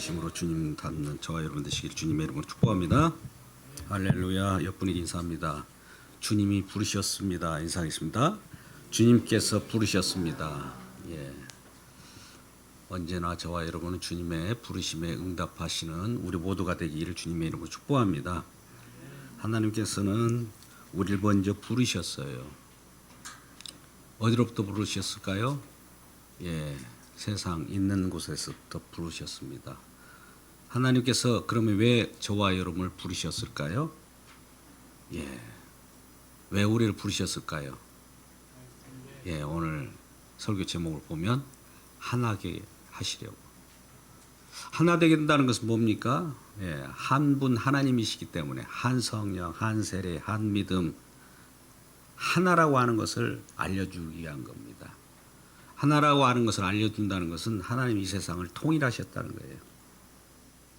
진심으로 주님 닮는 저와 여러분 되시길 주님의 이름으로 축복합니다. 할렐루야. 옆분에게 인사합니다. 주님이 부르셨습니다. 인사하겠습니다. 주님께서 부르셨습니다. 예. 언제나 저와 여러분은 주님의 부르심에 응답하시는 우리 모두가 되기를 주님의 이름으로 축복합니다. 하나님께서는 우리를 먼저 부르셨어요. 어디로부터 부르셨을까요? 예, 세상 있는 곳에서부터 부르셨습니다. 하나님께서 그러면 왜 저와 여러분을 부르셨을까요? 예, 왜 우리를 부르셨을까요? 예, 오늘 설교 제목을 보면 하나게 하시려고. 하나 되게 된다는 것은 뭡니까? 예, 한 분 하나님이시기 때문에 한 성령, 한 세례, 한 믿음, 하나라고 하는 것을 알려주기 위한 겁니다. 하나라고 하는 것을 알려준다는 것은 하나님이 이 세상을 통일하셨다는 거예요.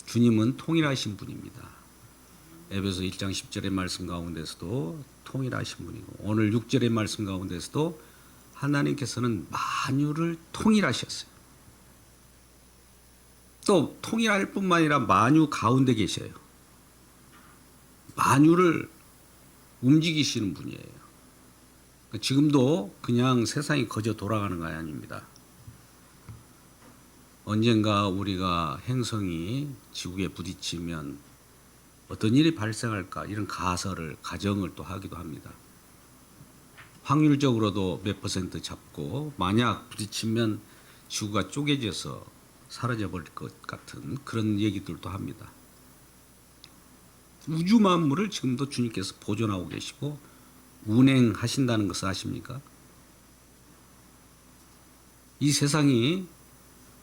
주님은 통일하신 분입니다. 에베소 1장 10절의 말씀 가운데서도 통일하신 분이고 오늘 6절의 말씀 가운데서도 하나님께서는 만유를 통일하셨어요. 또 통일할 뿐만 아니라 만유 가운데 계셔요. 만유를 움직이시는 분이에요. 지금도 그냥 세상이 거저 돌아가는 거 아닙니다. 언젠가 우리가 행성이 지구에 부딪히면 어떤 일이 발생할까 이런 가정을 또 하기도 합니다. 확률적으로도 몇 % 잡고 만약 부딪히면 지구가 쪼개져서 사라져버릴 것 같은 그런 얘기들도 합니다. 우주 만물을 지금도 주님께서 보존하고 계시고 운행하신다는 것을 아십니까? 이 세상이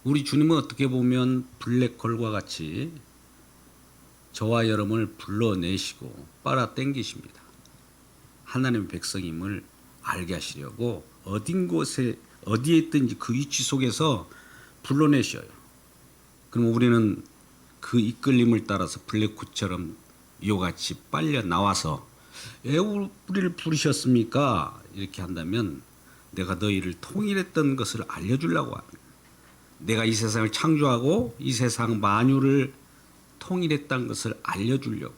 우리 주님은 어떻게 보면 블랙홀과 같이 저와 여러분을 불러내시고 빨아당기십니다. 하나님의 백성임을 알게 하시려고 어딘 곳에 어디에 있든지 그 위치 속에서 불러내셔요. 그럼 우리는 그 이끌림을 따라서 블랙홀처럼 이와같이 빨려 나와서 왜 우리를 부르셨습니까? 이렇게 한다면 내가 너희를 통일했던 것을 알려주려고 합니다. 내가 이 세상을 창조하고 이 세상 만유를 통일했다는 것을 알려주려고.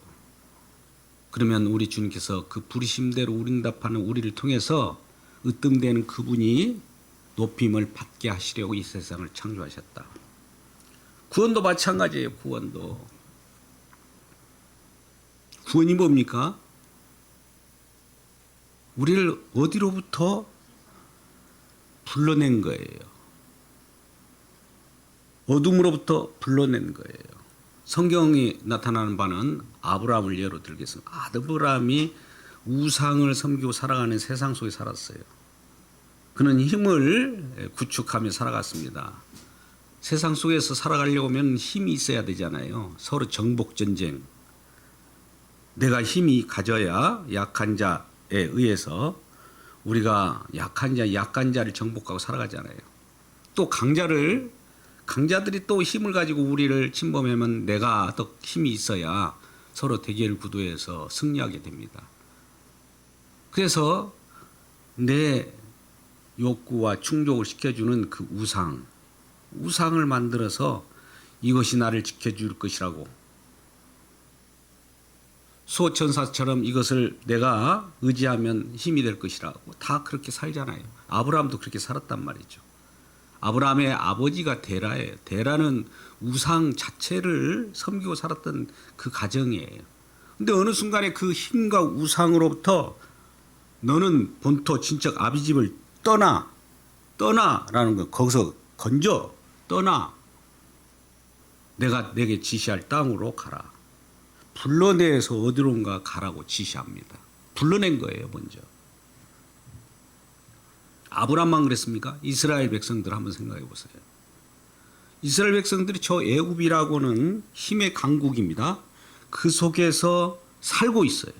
그러면 우리 주님께서 그 부르심대로 응답하는 우리를 통해서 으뜸되는 그분이 높임을 받게 하시려고 이 세상을 창조하셨다. 구원도 마찬가지예요. 구원이 뭡니까? 우리를 어디로부터 불러낸 거예요. 어둠으로부터 불러낸 거예요. 성경이 나타나는 바는 아브라함을 예로 들겠습니다. 아브라함이 우상을 섬기고 살아가는 세상 속에 살았어요. 그는 힘을 구축하며 살아갔습니다. 세상 속에서 살아가려고 하면 힘이 있어야 되잖아요. 서로 정복전쟁. 내가 힘이 가져야 약한 자에 의해서 우리가 약한 자를 정복하고 살아가잖아요. 또 강자들이 또 힘을 가지고 우리를 침범하면 내가 더 힘이 있어야 서로 대결 구도에서 승리하게 됩니다. 그래서 내 욕구와 충족을 시켜주는 그 우상을 만들어서 이것이 나를 지켜줄 것이라고 수호천사처럼 이것을 내가 의지하면 힘이 될 것이라고 다 그렇게 살잖아요. 아브라함도 그렇게 살았단 말이죠. 아브라함의 아버지가 데라예요. 데라는 우상 자체를 섬기고 살았던 그 가정이에요. 근데 어느 순간에 그 힘과 우상으로부터 너는 본토 친척 아비 집을 떠나라는 거. 거기서 떠나. 내가 내게 지시할 땅으로 가라. 불러내서 어디론가 가라고 지시합니다. 불러낸 거예요, 먼저. 아브라함만 그랬습니까? 이스라엘 백성들 한번 생각해 보세요. 이스라엘 백성들이 저 애굽이라고는 힘의 강국입니다. 그 속에서 살고 있어요.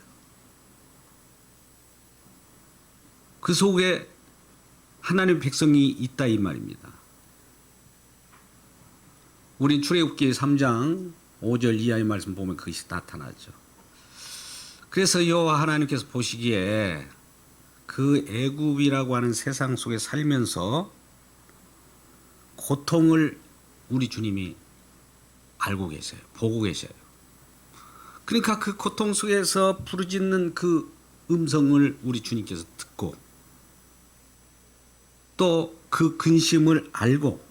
그 속에 하나님의 백성이 있다 이 말입니다. 우리 출애굽기 3장 5절 이하의 말씀 보면 그것이 나타나죠. 그래서 여호와 하나님께서 보시기에 그 애굽이라고 하는 세상 속에 살면서 고통을 우리 주님이 알고 계세요. 보고 계셔요. 그러니까 그 고통 속에서 부르짖는 그 음성을 우리 주님께서 듣고 또 그 근심을 알고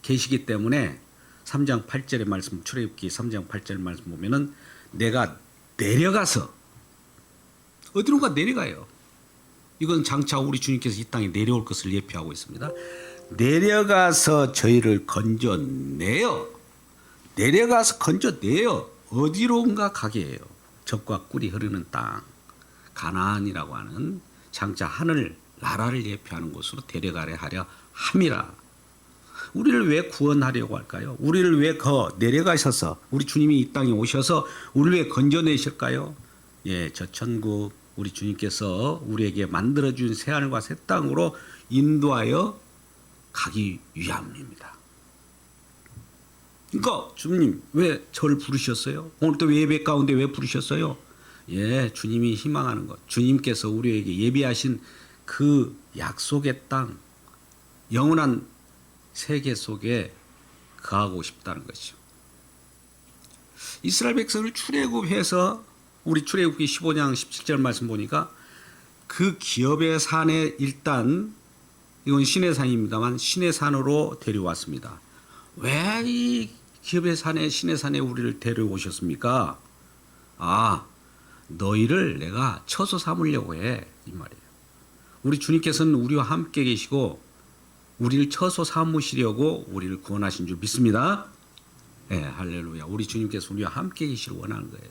계시기 때문에 3장 8절의 말씀, 출애굽기 3장 8절 말씀 보면은 내가 내려가서 어디론가 내려가요. 이건 장차 우리 주님께서 이 땅에 내려올 것을 예표하고 있습니다. 내려가서 저희를 건져내어, 내려가서 건져내어 어디론가 가게 해요. 젖과 꿀이 흐르는 땅, 가나안이라고 하는 장차 하늘 나라를 예표하는 곳으로 데려가려 하려 함이라. 우리를 왜 구원하려고 할까요? 우리를 왜 내려가셔서 우리 주님이 이 땅에 오셔서 우리를 왜 건져내실까요? 예, 저 천국 우리 주님께서 우리에게 만들어준 새하늘과 새 땅으로 인도하여 가기 위함입니다. 그러니까 주님 왜 저를 부르셨어요? 오늘 또 예배 가운데 왜 부르셨어요? 예, 주님이 희망하는 것, 주님께서 우리에게 예비하신 그 약속의 땅, 영원한 세계 속에 거하고 싶다는 것이죠. 이스라엘 백성을 출애굽해서 우리 출애굽기 15장 17절 말씀 보니까 그 기업의 산에 일단 이건 신의 산입니다만 신의 산으로 데려왔습니다. 왜 이 기업의 산에 신의 산에 우리를 데려오셨습니까? 아, 너희를 내가 처소 삼으려고 해, 이 말이에요. 우리 주님께서는 우리와 함께 계시고 우리를 처소 삼으시려고 우리를 구원하신 줄 믿습니다. 네, 할렐루야. 우리 주님께서 우리와 함께 계시길 원하는 거예요.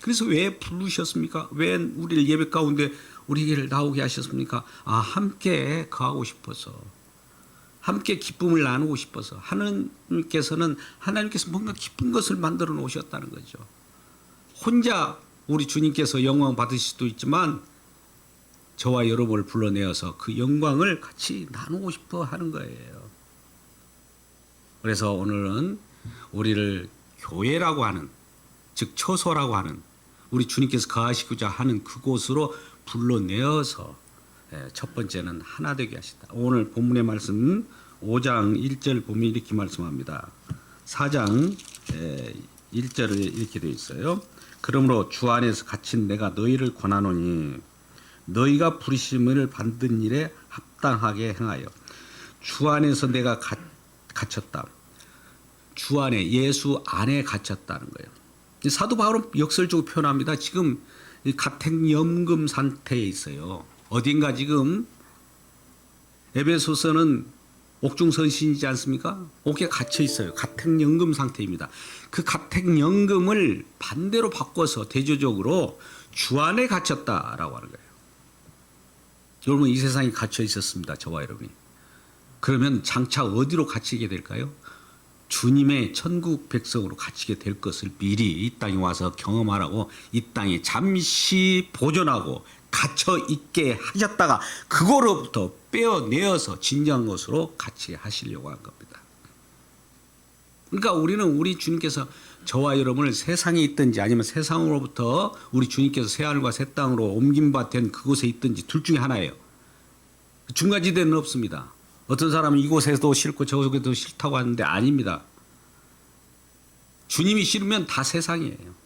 그래서 왜 부르셨습니까? 왜 우리를 예배 가운데 우리에게 나오게 하셨습니까? 아, 함께 거하고 싶어서, 함께 기쁨을 나누고 싶어서. 하나님께서 뭔가 기쁜 것을 만들어 놓으셨다는 거죠. 혼자 우리 주님께서 영광 받으실 수도 있지만 저와 여러분을 불러내어서 그 영광을 같이 나누고 싶어 하는 거예요. 그래서 오늘은 우리를 교회라고 하는, 즉 처소라고 하는, 우리 주님께서 거하시고자 하는 그곳으로 불러내어서 첫 번째는 하나 되게 하시다. 오늘 본문의 말씀 5장 1절 보면 이렇게 말씀합니다. 4장 1절에 이렇게 되어 있어요. 그러므로 주 안에서 갇힌 내가 너희를 권하노니 너희가 부르심을 받은 일에 합당하게 행하여. 주 안에서 내가 갇혔다. 주 안에, 예수 안에 갇혔다는 거예요. 사도 바울은 역설적으로 표현합니다. 지금 가택연금 상태에 있어요. 어딘가 지금 에베소서는 옥중선신이지 않습니까? 옥에 갇혀 있어요. 가택연금 상태입니다. 그 가택연금을 반대로 바꿔서 대조적으로 주 안에 갇혔다라고 하는 거예요. 여러분 이 세상에 갇혀 있었습니다. 저와 여러분이. 그러면 장차 어디로 갇히게 될까요? 주님의 천국 백성으로 갇히게 될 것을 미리 이 땅에 와서 경험하라고 이 땅에 잠시 보존하고 갇혀 있게 하셨다가 그거로부터 빼어내어서 진정한 것으로 같이 하시려고 한 겁니다. 그러니까 우리는 우리 주님께서 저와 여러분을 세상에 있든지 아니면 세상으로부터 우리 주님께서 새하늘과 새 땅으로 옮긴 바 된 그곳에 있든지 둘 중에 하나예요. 중간지대는 없습니다. 어떤 사람은 이곳에도 싫고 저곳에도 싫다고 하는데 아닙니다. 주님이 싫으면 다 세상이에요.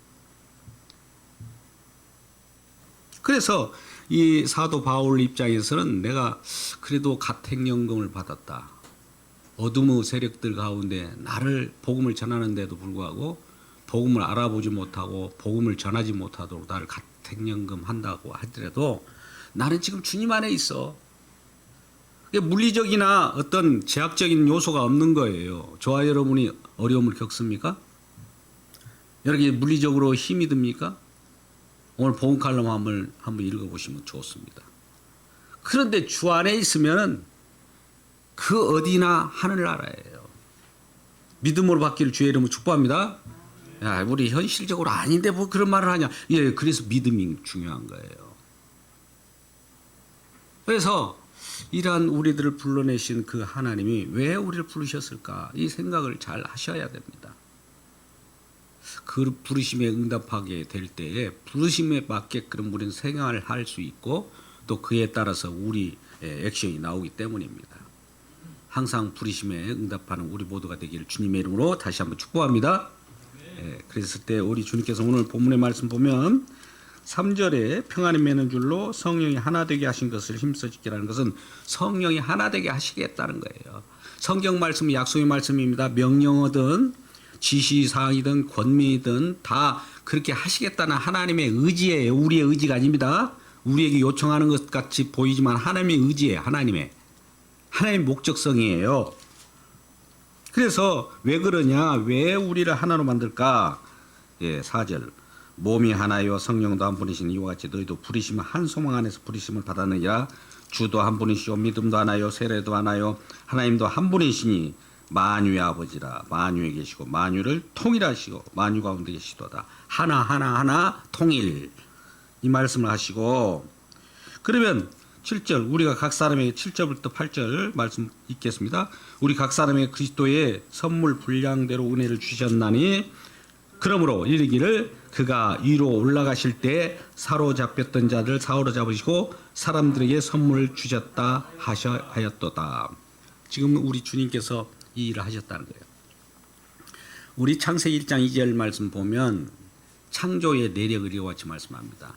그래서 이 사도 바울 입장에서는 내가 그래도 가택연금을 받았다. 어둠의 세력들 가운데 나를 복음을 전하는데도 불구하고 복음을 알아보지 못하고 복음을 전하지 못하도록 나를 가택연금 한다고 하더라도 나는 지금 주님 안에 있어. 물리적이나 어떤 제약적인 요소가 없는 거예요. 저와 여러분이 어려움을 겪습니까? 여러분이 물리적으로 힘이 듭니까? 오늘 복음 칼럼 한번 읽어보시면 좋습니다. 그런데 주 안에 있으면 그 어디나 하늘나라예요. 믿음으로 받기를 주의 이름으로 축복합니다. 야, 우리 현실적으로 아닌데 뭐 그런 말을 하냐. 예, 그래서 믿음이 중요한 거예요. 그래서 이러한 우리들을 불러내신 그 하나님이 왜 우리를 부르셨을까? 이 생각을 잘 하셔야 됩니다. 그 부르심에 응답하게 될 때에 부르심에 맞게끔 우리는 생활을 할 수 있고 또 그에 따라서 우리 액션이 나오기 때문입니다. 항상 부르심에 응답하는 우리 모두가 되기를 주님의 이름으로 다시 한번 축복합니다. 그랬을 때 우리 주님께서 오늘 본문의 말씀 보면 3절에 평안이 매는 줄로 성령이 하나 되게 하신 것을 힘써 지키라는 것은 성령이 하나 되게 하시겠다는 거예요. 성경 말씀이 약속의 말씀입니다. 명령어든 지시사항이든 권면이든 다 그렇게 하시겠다는 하나님의 의지예요. 우리의 의지가 아닙니다. 우리에게 요청하는 것 같이 보이지만 하나님의 의지예요. 하나님의 목적성이에요. 그래서 왜 그러냐? 왜 우리를 하나로 만들까? 4절. 몸이 하나요 성령도 한 분이신 이와 같이 너희도 부르심 한 소망 안에서 부르심을 받았느니라. 주도 한 분이시오 믿음도 하나요 세례도 하나요 하나님도 한 분이시니 만유의 아버지라 만유에 계시고 만유를 통일하시고 만유 가운데 계시도다. 하나 통일 이 말씀을 하시고 그러면 7절 우리가 각 사람에게 7절부터 8절 말씀 읽겠습니다. 우리 각 사람에게 그리스도의 선물 분량대로 은혜를 주셨나니 그러므로 이르기를 그가 위로 올라가실 때 사로잡혔던 자들 사로잡으시고 사람들에게 선물을 주셨다 하였도다. 지금 우리 주님께서 이 일을 하셨다는 거예요. 우리 창세기 1장 2절 말씀 보면 창조의 내력을 이와 같이 말씀합니다.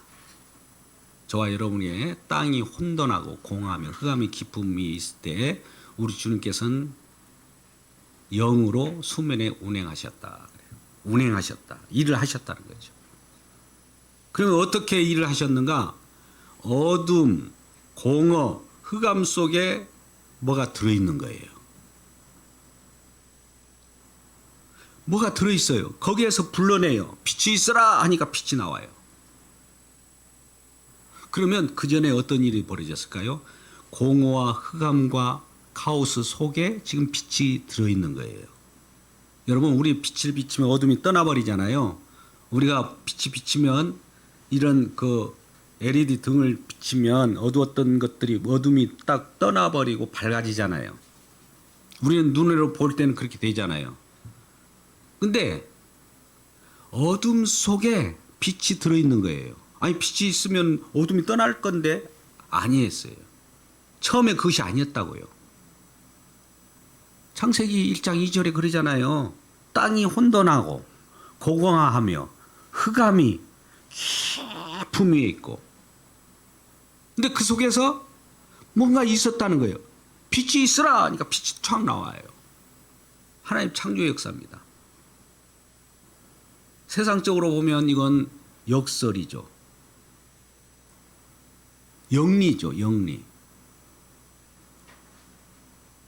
저와 여러분의 땅이 혼돈하고 공허하며 흑암이 깊음이 있을 때 우리 주님께서는 영으로 수면에 운행하셨다. 운행하셨다. 일을 하셨다는 거죠. 그러면 어떻게 일을 하셨는가? 어둠, 공허, 흑암 속에 뭐가 들어있는 거예요. 뭐가 들어있어요. 거기에서 불러내요. 빛이 있어라 하니까 빛이 나와요. 그러면 그 전에 어떤 일이 벌어졌을까요? 공허와 흑암과 카오스 속에 지금 빛이 들어있는 거예요. 여러분 우리 빛을 비치면 어둠이 떠나버리잖아요. 우리가 빛이 비치면 이런 그 LED 등을 비치면 어두웠던 것들이 어둠이 딱 떠나버리고 밝아지잖아요. 우리는 눈으로 볼 때는 그렇게 되잖아요. 근데 어둠 속에 빛이 들어있는 거예요. 아니 빛이 있으면 어둠이 떠날 건데 아니었어요. 처음에 그것이 아니었다고요. 창세기 1장 2절에 그러잖아요. 땅이 혼돈하고 고공하며 흑암이 깊음 위에 있고 근데 그 속에서 뭔가 있었다는 거예요. 빛이 있으라 하니까 빛이 촥 나와요. 하나님 창조의 역사입니다. 세상적으로 보면 이건 역설이죠. 영리죠. 영리.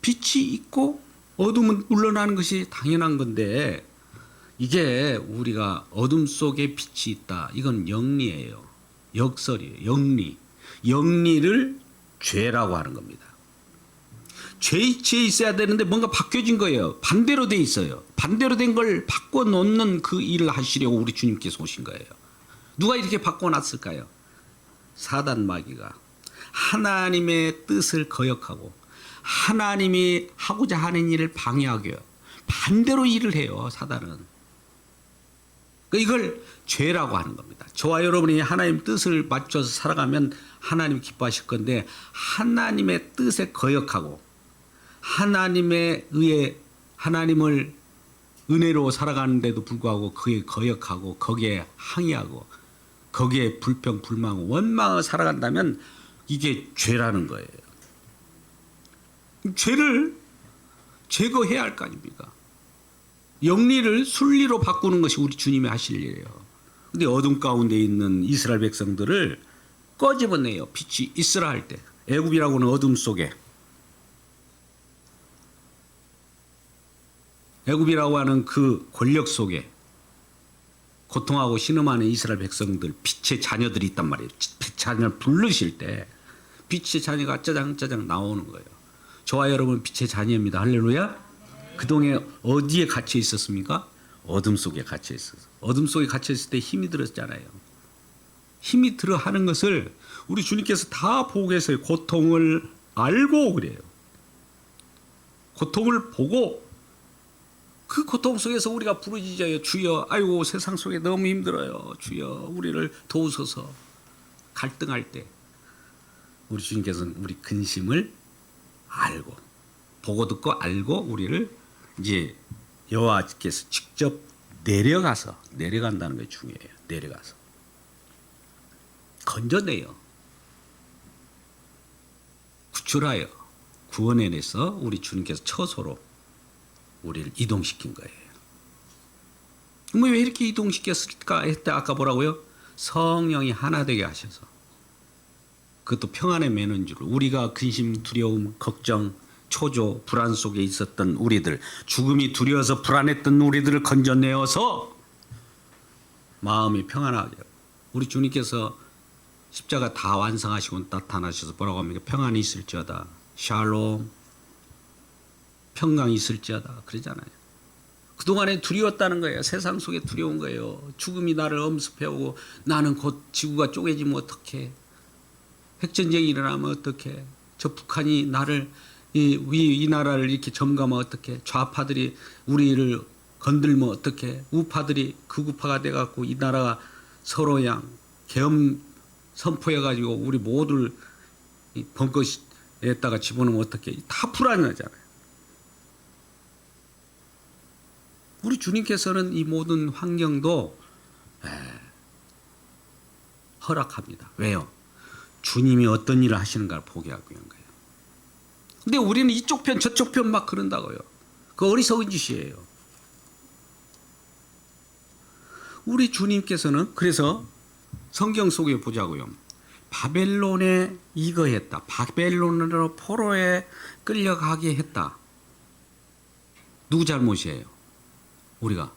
빛이 있고 어둠은 물러나는 것이 당연한 건데 이게 우리가 어둠 속에 빛이 있다. 이건 영리예요. 역설이에요. 영리. 영리를 죄라고 하는 겁니다. 죄에 있어야 되는데 뭔가 바뀌어진 거예요. 반대로 돼 있어요. 반대로 된 걸 바꿔놓는 그 일을 하시려고 우리 주님께서 오신 거예요. 누가 이렇게 바꿔놨을까요? 사단 마귀가 하나님의 뜻을 거역하고 하나님이 하고자 하는 일을 방해하고요. 반대로 일을 해요. 사단은. 이걸 죄라고 하는 겁니다. 저와 여러분이 하나님 뜻을 맞춰서 살아가면 하나님 기뻐하실 건데 하나님의 뜻에 거역하고 하나님에 의해 하나님을 은혜로 살아가는데도 불구하고 그에 거역하고 거기에 항의하고 거기에 불평, 불만, 원망을 살아간다면 이게 죄라는 거예요. 죄를 제거해야 할 거 아닙니까? 영리를 순리로 바꾸는 것이 우리 주님이 하실 일이에요. 근데 어둠 가운데 있는 이스라엘 백성들을 꺼집어내요. 빛이 있으라 할 때. 애굽이라고는 어둠 속에. 애굽이라고 하는 그 권력 속에 고통하고 신음하는 이스라엘 백성들, 빛의 자녀들이 있단 말이에요. 빛의 자녀를 부르실 때 빛의 자녀가 짜장짜장 나오는 거예요. 저와 여러분 빛의 자녀입니다. 할렐루야. 그동안 어디에 갇혀 있었습니까? 어둠 속에 갇혀 있었어요. 어둠 속에 갇혀 있을 때 힘이 들었잖아요. 힘이 들어 하는 것을 우리 주님께서 다 보고 계세요. 고통을 알고 그래요. 고통을 보고 그 고통 속에서 우리가 부르짖어요. 주여, 아이고 세상 속에 너무 힘들어요. 주여, 우리를 도우소서. 갈등할 때 우리 주님께서는 우리 근심을 알고 보고 듣고 알고 우리를 이제 여호와께서 직접 내려간다는 게 중요해요. 내려가서 건져내요. 구출하여 구원해내서 우리 주님께서 처소로 우리를 이동시킨 거예요. 왜 이렇게 이동시켰을까 했대. 아까 뭐라고요? 성령이 하나 되게 하셔서. 그것도 평안에 매는 줄. 우리가 근심, 두려움, 걱정, 초조, 불안 속에 있었던 우리들, 죽음이 두려워서 불안했던 우리들을 건져내어서 마음이 평안하게. 우리 주님께서 십자가 다 완성하시고 나타나셔서 뭐라고 합니까? 평안이 있을지어다. 샬롬. 평강이 있을지어다. 그러잖아요. 그동안에 두려웠다는 거예요. 세상 속에 두려운 거예요. 죽음이 나를 엄습해오고 나는 곧 지구가 쪼개지면 어떡해. 핵전쟁이 일어나면 어떡해. 저 북한이 나를 이 나라를 이렇게 점거하면 어떡해. 좌파들이 우리를 건들면 어떡해. 우파들이 극우파가 돼갖고 이 나라가 서로 계엄 선포해가지고 우리 모두를 벙커에다가 집어넣으면 어떡해. 다 불안하잖아요. 우리 주님께서는 이 모든 환경도 허락합니다. 왜요? 주님이 어떤 일을 하시는가를 보게 하기 위한 거예요. 근데 우리는 이쪽 편 저쪽 편 막 그런다고요. 그 어리석은 짓이에요. 우리 주님께서는 그래서 성경 속에 보자고요. 바벨론에 이거했다. 바벨론으로 포로에 끌려가게 했다. 누구 잘못이에요? 우리가.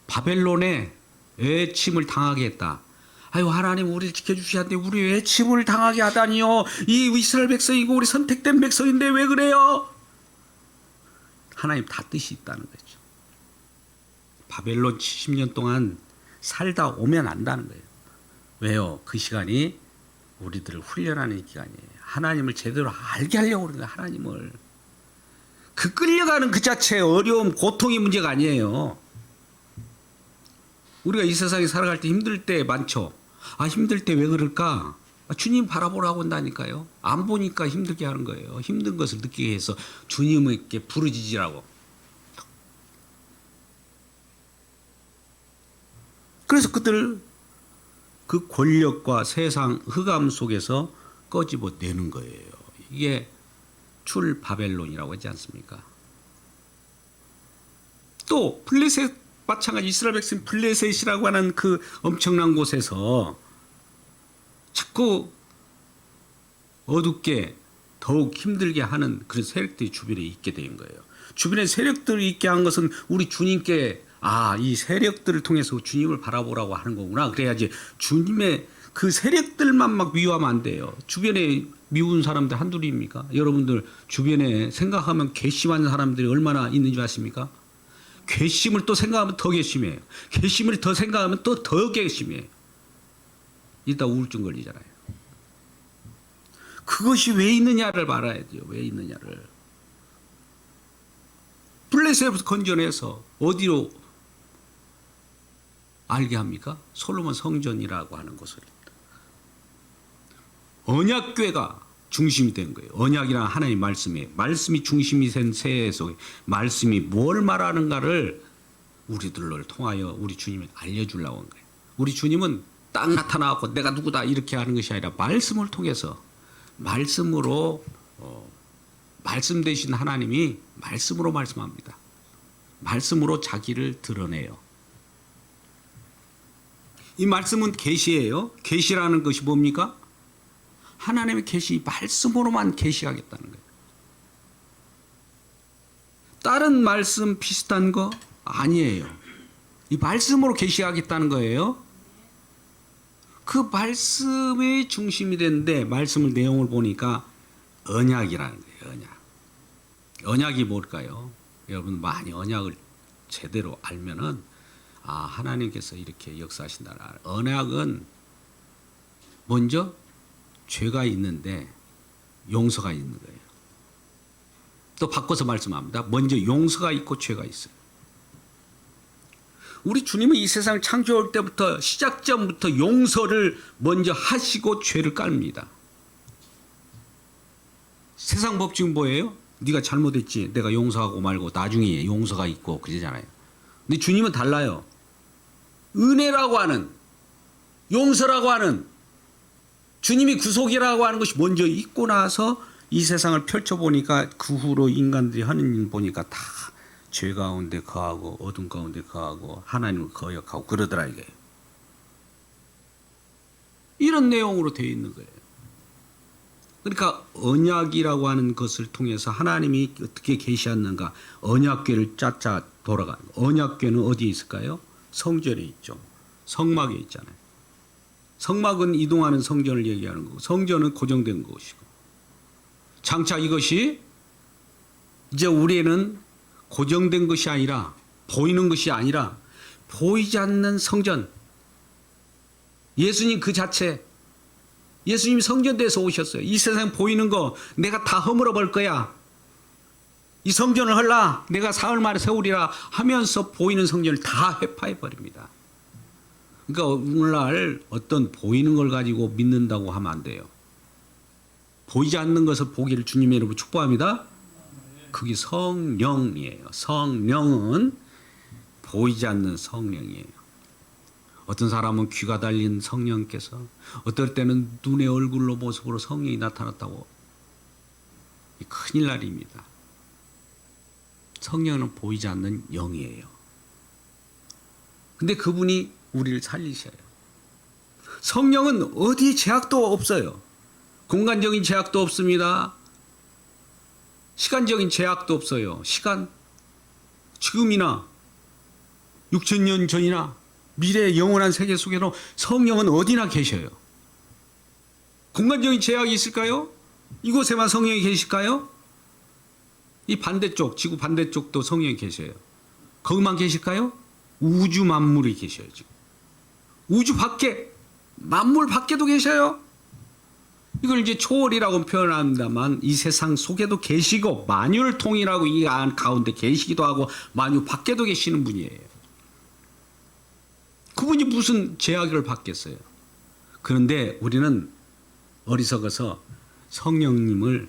바벨론에 외침을 당하게 했다. 아유, 하나님 우리를 지켜주셔야 돼. 우리 외침을 당하게 하다니요. 이 이스라엘 백성이고 우리 선택된 백성인데 왜 그래요? 하나님 다 뜻이 있다는 거죠. 바벨론 70년 동안 살다 오면 안다는 거예요. 왜요? 그 시간이 우리들을 훈련하는 기간이에요. 하나님을 제대로 알게 하려고 그러는 거예요. 하나님을. 그 끌려가는 그 자체의 어려움, 고통이 문제가 아니에요. 우리가 이 세상에 살아갈 때 힘들 때 많죠. 힘들 때 왜 그럴까? 주님 바라보라고 한다니까요. 안 보니까 힘들게 하는 거예요. 힘든 것을 느끼게 해서 주님에게 부르짖으라고. 그래서 그들 그 권력과 세상 흑암 속에서 꺼집어내는 거예요. 이게 출 바벨론이라고 하지 않습니까? 또 블레셋 마찬가지. 이스라엘 백성 블레셋이라고 하는 그 엄청난 곳에서 자꾸 어둡게 더욱 힘들게 하는 그런 세력들이 주변에 있게 된 거예요. 주변에 세력들이 있게 한 것은 우리 주님께 이 세력들을 통해서 주님을 바라보라고 하는 거구나. 그래야지 주님의 그 세력들만 막 미워하면 안 돼요. 주변에 미운 사람들 한둘입니까? 여러분들 주변에 생각하면 괘씸한 사람들이 얼마나 있는 줄 아십니까? 괘씸을 또 생각하면 더 괘씸해요. 괘씸을 더 생각하면 또 더 괘씸해요. 이따 우울증 걸리잖아요. 그것이 왜 있느냐를 말아야죠. 왜 있느냐를. 블레셋에서 건져내서 어디로 알게 합니까? 솔로몬 성전이라고 하는 곳을. 언약궤가 중심이 된 거예요. 언약이란 하나님 말씀이에요. 말씀이 중심이 된 세계 속에 말씀이 뭘 말하는가를 우리들을 통하여 우리 주님이 알려주려고 한 거예요. 우리 주님은 딱 나타나고 내가 누구다 이렇게 하는 것이 아니라 말씀을 통해서 말씀으로 말씀 되신 하나님이 말씀으로 말씀합니다. 말씀으로 자기를 드러내요. 이 말씀은 계시예요. 계시라는 것이 뭡니까? 하나님의 계시, 말씀으로만 계시하겠다는 거예요. 다른 말씀 비슷한 거 아니에요. 이 말씀으로 계시하겠다는 거예요. 그 말씀의 중심이 되는데 말씀을 내용을 보니까 언약이라는 거예요. 언약. 언약이 뭘까요? 여러분 많이 언약을 제대로 알면은 하나님께서 이렇게 역사하신다. 언약은 먼저 죄가 있는데 용서가 있는 거예요. 또 바꿔서 말씀합니다. 먼저 용서가 있고 죄가 있어요. 우리 주님은 이 세상 창조할 때부터 시작점부터 용서를 먼저 하시고 죄를 깔습니다. 세상 법칙은 뭐예요? 네가 잘못했지. 내가 용서하고 말고 나중에 용서가 있고 그러잖아요. 근데 주님은 달라요. 은혜라고 하는, 용서라고 하는, 주님이 구속이라고 하는 것이 먼저 있고 나서 이 세상을 펼쳐보니까 그 후로 인간들이 하는 일 보니까 다 죄 가운데 거하고 어둠 가운데 거하고 하나님을 거역하고 그러더라 이게. 이런 내용으로 되어 있는 거예요. 그러니까 언약이라고 하는 것을 통해서 하나님이 어떻게 계시했는가. 언약궤를 짜짜 돌아가는. 언약궤는 어디에 있을까요? 성전에 있죠. 성막에 있잖아요. 성막은 이동하는 성전을 얘기하는 거고 성전은 고정된 것이고. 장차 이것이 이제 우리는 고정된 것이 아니라 보이는 것이 아니라 보이지 않는 성전. 예수님 그 자체. 예수님이 성전대에서 오셨어요. 이 세상 보이는 거 내가 다 허물어 볼 거야. 이 성전을 헐라. 내가 사흘 만에 세우리라 하면서 보이는 성전을 다 회파해 버립니다. 그러니까 오늘날 어떤 보이는 걸 가지고 믿는다고 하면 안 돼요. 보이지 않는 것을 보기를 주님의 이름으로 축복합니다. 그게 성령이에요. 성령은 보이지 않는 성령이에요. 어떤 사람은 귀가 달린 성령께서 어떨 때는 눈의 얼굴로 모습으로 성령이 나타났다고. 큰일 날입니다. 성령은 보이지 않는 영이에요. 근데 그분이 우리를 살리셔요. 성령은 어디에 제약도 없어요. 공간적인 제약도 없습니다. 시간적인 제약도 없어요. 시간, 지금이나 6,000년 전이나 미래의 영원한 세계 속에는 성령은 어디나 계셔요. 공간적인 제약이 있을까요? 이곳에만 성령이 계실까요? 이 반대쪽, 지구 반대쪽도 성령이 계셔요. 거기만 계실까요? 우주 만물이 계셔요. 지금. 우주 밖에, 만물 밖에도 계셔요. 이걸 이제 초월이라고 표현합니다만 이 세상 속에도 계시고 만유통이라고 이 안 가운데 계시기도 하고 만유 밖에도 계시는 분이에요. 그분이 무슨 제약을 받겠어요. 그런데 우리는 어리석어서 성령님을,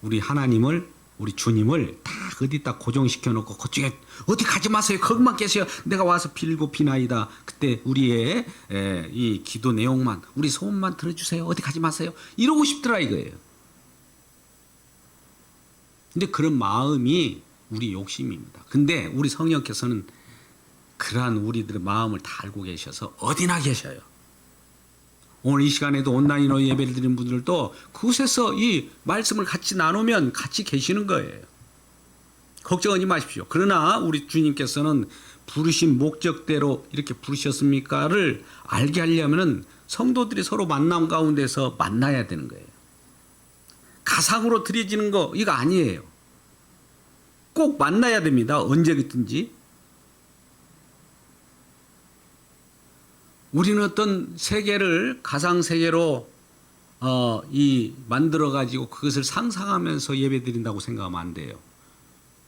우리 하나님을, 우리 주님을 다 어디다 고정시켜 놓고 그쪽에 어디 가지 마세요. 거기만 계세요. 내가 와서 빌고 비나이다. 그때 우리의 이 기도 내용만, 우리 소원만 들어주세요. 어디 가지 마세요. 이러고 싶더라 이거예요. 근데 그런 마음이 우리 욕심입니다. 근데 우리 성령께서는 그러한 우리들의 마음을 다 알고 계셔서 어디나 계셔요. 오늘 이 시간에도 온라인으로 예배를 드리는 분들도 그곳에서 이 말씀을 같이 나누면 같이 계시는 거예요. 걱정하지 마십시오. 그러나 우리 주님께서는 부르신 목적대로 이렇게 부르셨습니까를 알게 하려면 성도들이 서로 만남 가운데서 만나야 되는 거예요. 가상으로 드려지는 거 이거 아니에요. 꼭 만나야 됩니다. 언제든지. 우리는 어떤 세계를 가상 세계로 만들어 가지고 그것을 상상하면서 예배드린다고 생각하면 안 돼요.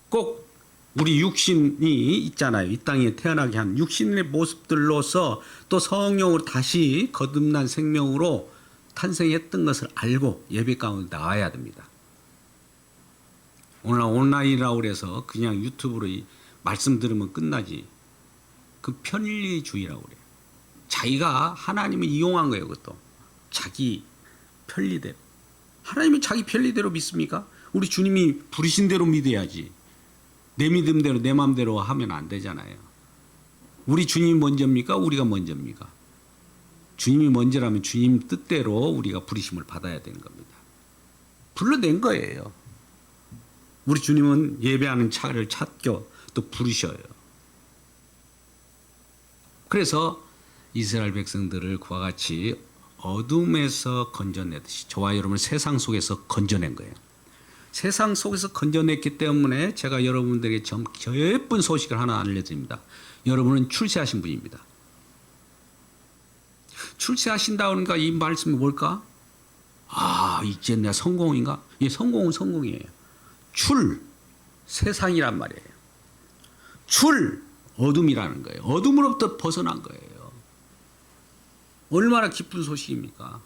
꼭 우리 육신이 있잖아요. 이 땅에 태어나게 한 육신의 모습들로서 또 성령으로 다시 거듭난 생명으로 탄생했던 것을 알고 예배 가운데 나와야 됩니다. 오늘 온라인이라고 그래서 그냥 유튜브로 말씀 들으면 끝나지. 그 편리주의라고 그래요. 자기가 하나님을 이용한 거예요. 그것도 자기 편리대로. 하나님이 자기 편리대로 믿습니까? 우리 주님이 부르신 대로 믿어야지. 내 믿음대로 내 마음대로 하면 안 되잖아요. 우리 주님이 먼저입니까? 우리가 먼저입니까? 주님이 먼저라면 주님 뜻대로 우리가 부르심을 받아야 되는 겁니다. 불러낸 거예요. 우리 주님은 예배하는 차를 찾겨 또 부르셔요. 그래서 이스라엘 백성들을 그와 같이 어둠에서 건져내듯이 저와 여러분을 세상 속에서 건져낸 거예요. 세상 속에서 건져냈기 때문에 제가 여러분들에게 예쁜 소식을 하나 알려드립니다. 여러분은 출세하신 분입니다. 출세하신다는가 이 말씀이 뭘까? 이제 내가 성공인가? 예, 성공은 성공이에요. 세상이란 말이에요. 어둠이라는 거예요. 어둠으로부터 벗어난 거예요. 얼마나 기쁜 소식입니까?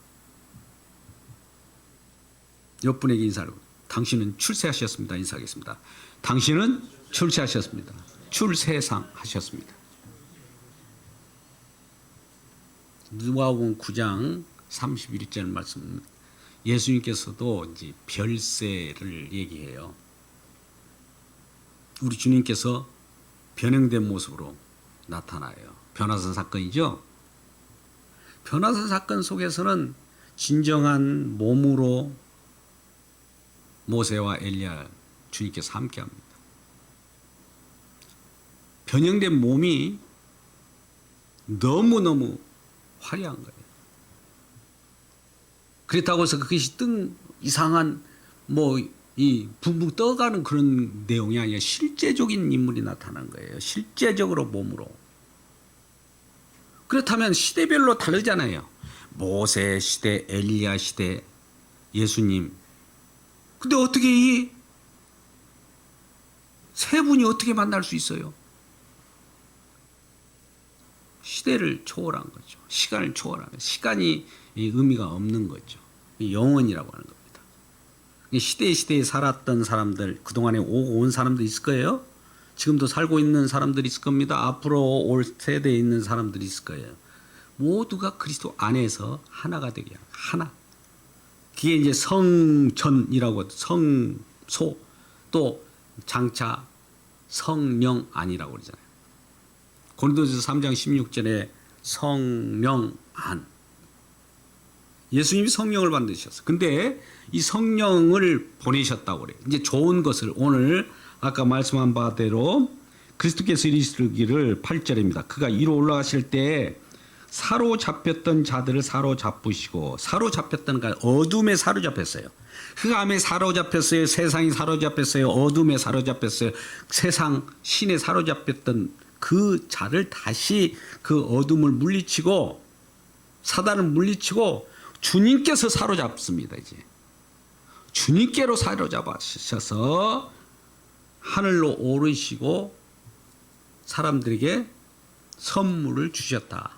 옆 분에게 인사를. 당신은 출세하셨습니다. 인사하겠습니다. 당신은 출세하셨습니다. 출세상 하셨습니다. 누가복음 9장 31절 말씀, 예수님께서도 이제 별세를 얘기해요. 우리 주님께서 변형된 모습으로 나타나요. 변화산 사건이죠. 변화산 사건 속에서는 진정한 몸으로 모세와 엘리야 주님께서 함께합니다. 변형된 몸이 너무너무 화려한 거예요. 그렇다고 해서 그것이 이상한 이 붕붕 떠가는 그런 내용이 아니라 실제적인 인물이 나타난 거예요. 실제적으로 몸으로. 그렇다면 시대별로 다르잖아요. 모세 시대, 엘리야 시대, 예수님. 근데 어떻게 이 세 분이 어떻게 만날 수 있어요? 시대를 초월한 거죠. 시간을 초월한 거죠. 시간이 의미가 없는 거죠. 영원이라고 하는 겁니다. 시대에 살았던 사람들, 그동안에 오고 온 사람도 있을 거예요. 지금도 살고 있는 사람들이 있을 겁니다. 앞으로 올 세대에 있는 사람들이 있을 거예요. 모두가 그리스도 안에서 하나가 되게 하는 하나. 그게 이제 성전이라고, 성소, 또 장차 성령 안이라고 그러잖아요. 고린도전서 3장 16절에 성령 안. 예수님이 성령을 받으셨어요. 근데 이 성령을 보내셨다고 그래요. 이제 좋은 것을 오늘 아까 말씀한 바대로 그리스도께서 이르시기를 8절입니다. 그가 위로 올라가실 때 사로잡혔던 자들을 사로잡으시고, 사로잡혔다는 건 어둠에 사로잡혔어요. 흑암에 사로잡혔어요. 세상이 사로잡혔어요. 어둠에 사로잡혔어요. 세상 신에 사로잡혔던 그 자를 다시 그 어둠을 물리치고 사단을 물리치고 주님께서 사로잡습니다. 이제 주님께로 사로잡으셔서 하늘로 오르시고 사람들에게 선물을 주셨다.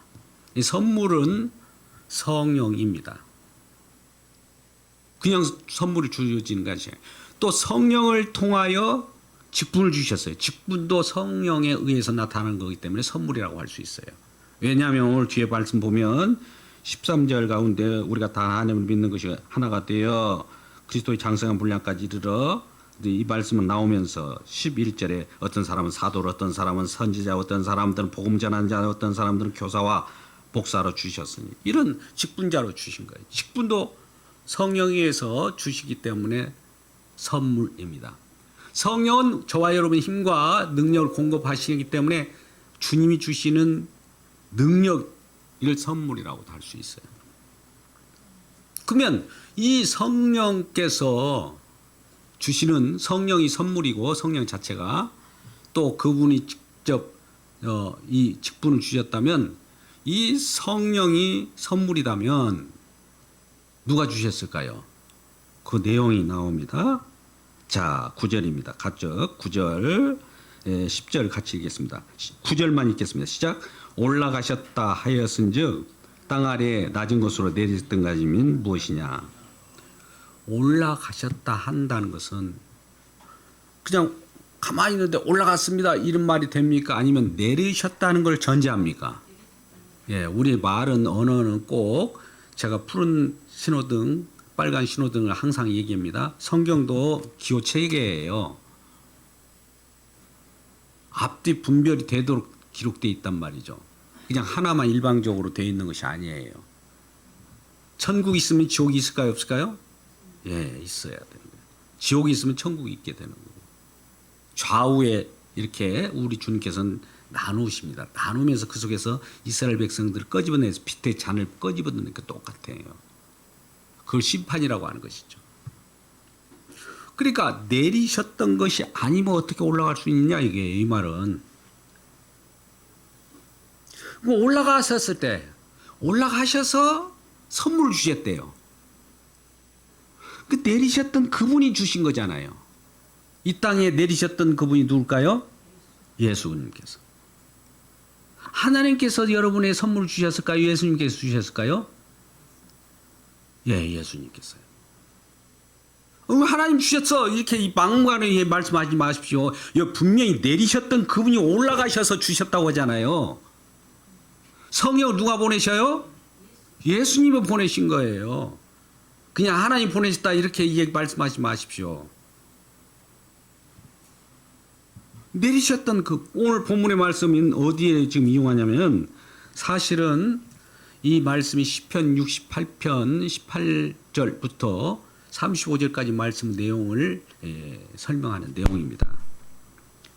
이 선물은 성령입니다. 그냥 선물이 주어지는 것이 아니에요. 또 성령을 통하여 직분을 주셨어요. 직분도 성령에 의해서 나타나는 거기 때문에 선물이라고 할 수 있어요. 왜냐하면 오늘 뒤에 말씀 보면 13절 가운데 우리가 다 하나님을 믿는 것이 하나가 되어 그리스도의 장성한 분량까지 이르러, 이 말씀은 나오면서 11절에 어떤 사람은 사도로, 어떤 사람은 선지자, 어떤 사람들은 복음 전하는 자, 어떤 사람들은 교사와 복사로 주셨으니, 이런 직분자로 주신 거예요. 직분도 성령에 의해서 주시기 때문에 선물입니다. 성령은 저와 여러분의 힘과 능력을 공급하시기 때문에 주님이 주시는 능력을 선물이라고도 할 수 있어요. 그러면 이 성령께서 주시는, 성령이 선물이고 성령 자체가, 또 그분이 직접 이 직분을 주셨다면, 이 성령이 선물이라면 누가 주셨을까요? 그 내용이 나옵니다. 자, 9절입니다. 같이 9절, 10절 같이 읽겠습니다. 9절만 읽겠습니다. 시작. 올라가셨다 하였은즉 땅 아래 낮은 곳으로 내리셨던 것이면 무엇이냐. 올라가셨다 한다는 것은 그냥 가만히 있는데 올라갔습니다 이런 말이 됩니까? 아니면 내리셨다는 걸 전제합니까? 예, 우리 말은, 언어는 꼭 제가 푸른 신호등, 빨간 신호등을 항상 얘기합니다. 성경도 기호 체계예요. 앞뒤 분별이 되도록 기록되어 있단 말이죠. 그냥 하나만 일방적으로 되어 있는 것이 아니에요. 천국이 있으면 지옥이 있을까요? 없을까요? 예, 있어야 되는 거예요. 지옥이 있으면 천국이 있게 되는 거고. 좌우에 이렇게 우리 주님께서는 나누십니다. 나누면서 그 속에서 이스라엘 백성들을 꺼집어내서 빛의 잔을 꺼집어내니까 똑같아요. 그걸 심판이라고 하는 것이죠. 그러니까 내리셨던 것이 아니면 어떻게 올라갈 수 있느냐, 이게 이 말은. 올라가셨을 때, 올라가셔서 선물을 주셨대요. 그 내리셨던 그분이 주신 거잖아요. 이 땅에 내리셨던 그분이 누굴까요? 예수님께서. 하나님께서 여러분의 선물을 주셨을까요? 예수님께서 주셨을까요? 예, 예수님께서요. 하나님 주셨어. 이렇게 이 막무가내 말씀하지 마십시오. 이거 분명히 내리셨던 그분이 올라가셔서 주셨다고 하잖아요. 성령을 누가 보내셔요? 예수님이 보내신 거예요. 그냥 하나님 보내셨다 이렇게 말씀하지 마십시오. 내리셨던 그 오늘 본문의 말씀은 어디에 지금 이용하냐면 사실은 이 말씀이 시편 68편 18절부터 35절까지 말씀 내용을 설명하는 내용입니다.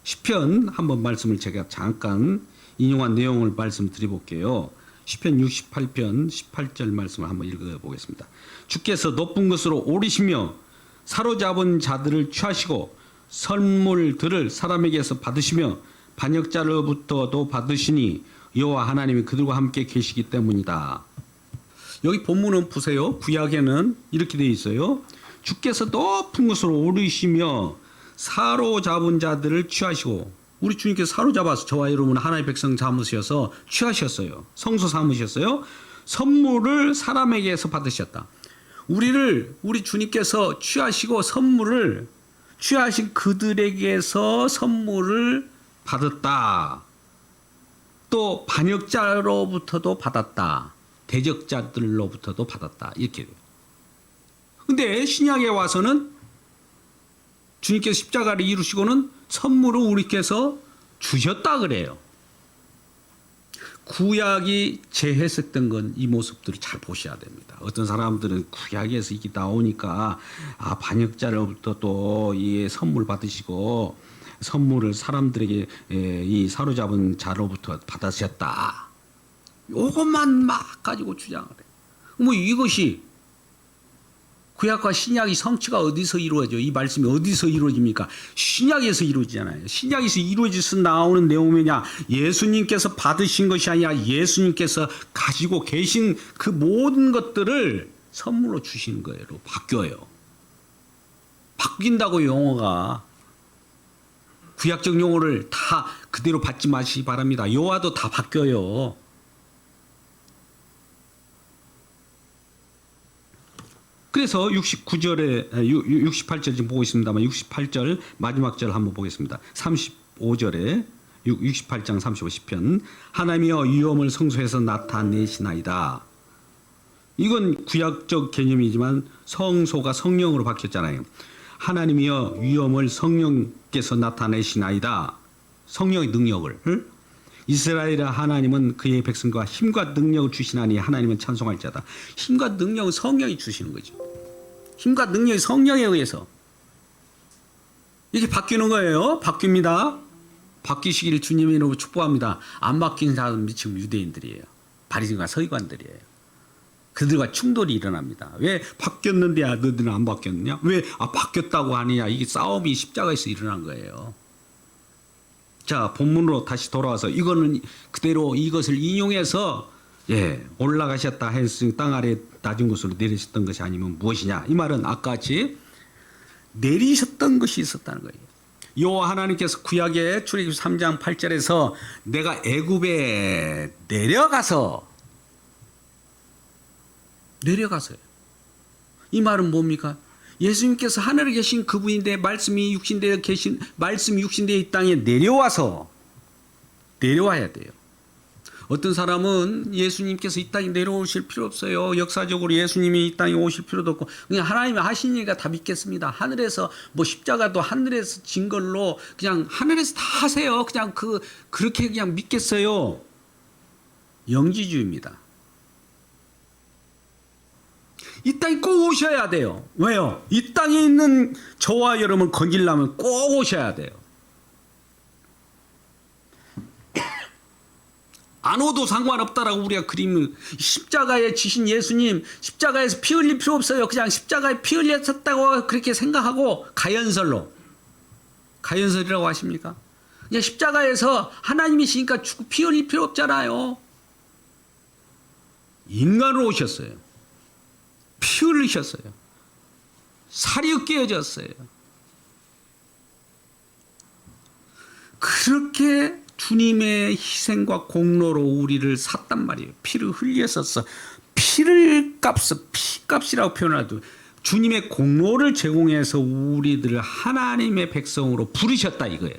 시편 한번 말씀을 제가 잠깐 인용한 내용을 말씀드려볼게요. 시편 68편 18절 말씀을 한번 읽어보겠습니다. 주께서 높은 것으로 오르시며 사로잡은 자들을 취하시고 선물들을 사람에게서 받으시며 반역자로부터도 받으시니 여호와 하나님이 그들과 함께 계시기 때문이다. 여기 본문은 보세요. 구약에는 이렇게 되어 있어요. 주께서 높은 곳으로 오르시며 사로잡은 자들을 취하시고, 우리 주님께서 사로잡아서 저와 여러분 하나님의 백성 삼으셔서 취하셨어요. 성소 삼으셨어요. 선물을 사람에게서 받으셨다. 우리 주님께서 취하시고 선물을 취하신 그들에게서 선물을 받았다. 또 반역자로부터도 받았다. 대적자들로부터도 받았다. 이렇게 돼요. 근데 신약에 와서는 주님께서 십자가를 이루시고는 선물을 우리께서 주셨다 그래요. 구약이 재해석된 건 이 모습들을 잘 보셔야 됩니다. 어떤 사람들은 구약에서 이게 나오니까 반역자로부터 또 이 선물 받으시고 선물을 사람들에게 이 사로잡은 자로부터 받으셨다. 요것만 막 가지고 주장을 해요. 뭐 이것이 구약과 신약이 성취가 어디서 이루어져? 이 말씀이 어디서 이루어집니까? 신약에서 이루어지잖아요. 신약에서 이루어져서 나오는 내용이냐? 예수님께서 받으신 것이 아니라 예수님께서 가지고 계신 그 모든 것들을 선물로 주시는 거예요. 바뀌어요. 바뀐다고 용어가. 구약적 용어를 다 그대로 받지 마시기 바랍니다. 요하도 다 바뀌어요. 그래서 68절 지금 보고 있습니다만 68절 마지막 절 한번 보겠습니다. 35절에 68장 35시편 하나님이여 위엄을 성소에서 나타내시나이다. 이건 구약적 개념이지만 성소가 성령으로 바뀌었잖아요. 하나님이여 위엄을 성령께서 나타내시나이다. 성령의 능력을. 이스라엘의 하나님은 그의 백성과 힘과 능력을 주시나니 하나님은 찬송할 자다. 힘과 능력은 성령이 주시는 거죠. 힘과 능력이 성령에 의해서 이게 바뀌는 거예요. 바뀝니다. 바뀌시기를 주님의 이름으로 축복합니다. 안 바뀐 사람이 지금 유대인들이에요. 바리새인과 서기관들이에요. 그들과 충돌이 일어납니다. 왜 바뀌었는데 너희들은 안 바뀌었느냐? 왜 바뀌었다고 하느냐? 이게 싸움이 십자가에서 일어난 거예요. 자, 본문으로 다시 돌아와서 이거는 그대로 이것을 인용해서 올라가셨다 했으니 땅 아래 낮은 곳으로 내리셨던 것이 아니면 무엇이냐? 이 말은 아까 같이 내리셨던 것이 있었다는 거예요. 여호와 하나님께서 구약의 출애굽기 3장 8절에서 내가 애굽에 내려가서요. 이 말은 뭡니까? 예수님께서 하늘에 계신 그분인데 말씀이 육신되어 계신 말씀이 육신되어 이 땅에 내려와야 돼요. 어떤 사람은 예수님께서 이 땅에 내려오실 필요 없어요. 역사적으로 예수님이 이 땅에 오실 필요도 없고 그냥 하나님이 하시니까 다 믿겠습니다. 하늘에서 뭐 십자가도 하늘에서 진 걸로 그냥 하늘에서 다 하세요. 그냥 그렇게 그냥 믿겠어요. 영지주의입니다. 이 땅에 꼭 오셔야 돼요. 왜요? 이 땅에 있는 저와 여러분 건질려면 꼭 오셔야 돼요. 안 오도 상관없다라고 우리가 그림을 십자가에 지신 예수님 십자가에서 피 흘릴 필요 없어요. 그냥 십자가에 피 흘렸었다고 그렇게 생각하고 가연설이라고 하십니까? 그냥 십자가에서 하나님이시니까 죽고 피 흘릴 필요 없잖아요. 인간으로 오셨어요. 피 흘리셨어요. 살이 으깨어졌어요. 그렇게 주님의 희생과 공로로 우리를 샀단 말이에요. 피를 흘렸었어. 피값이라고 표현하도 주님의 공로를 제공해서 우리들을 하나님의 백성으로 부르셨다 이거예요.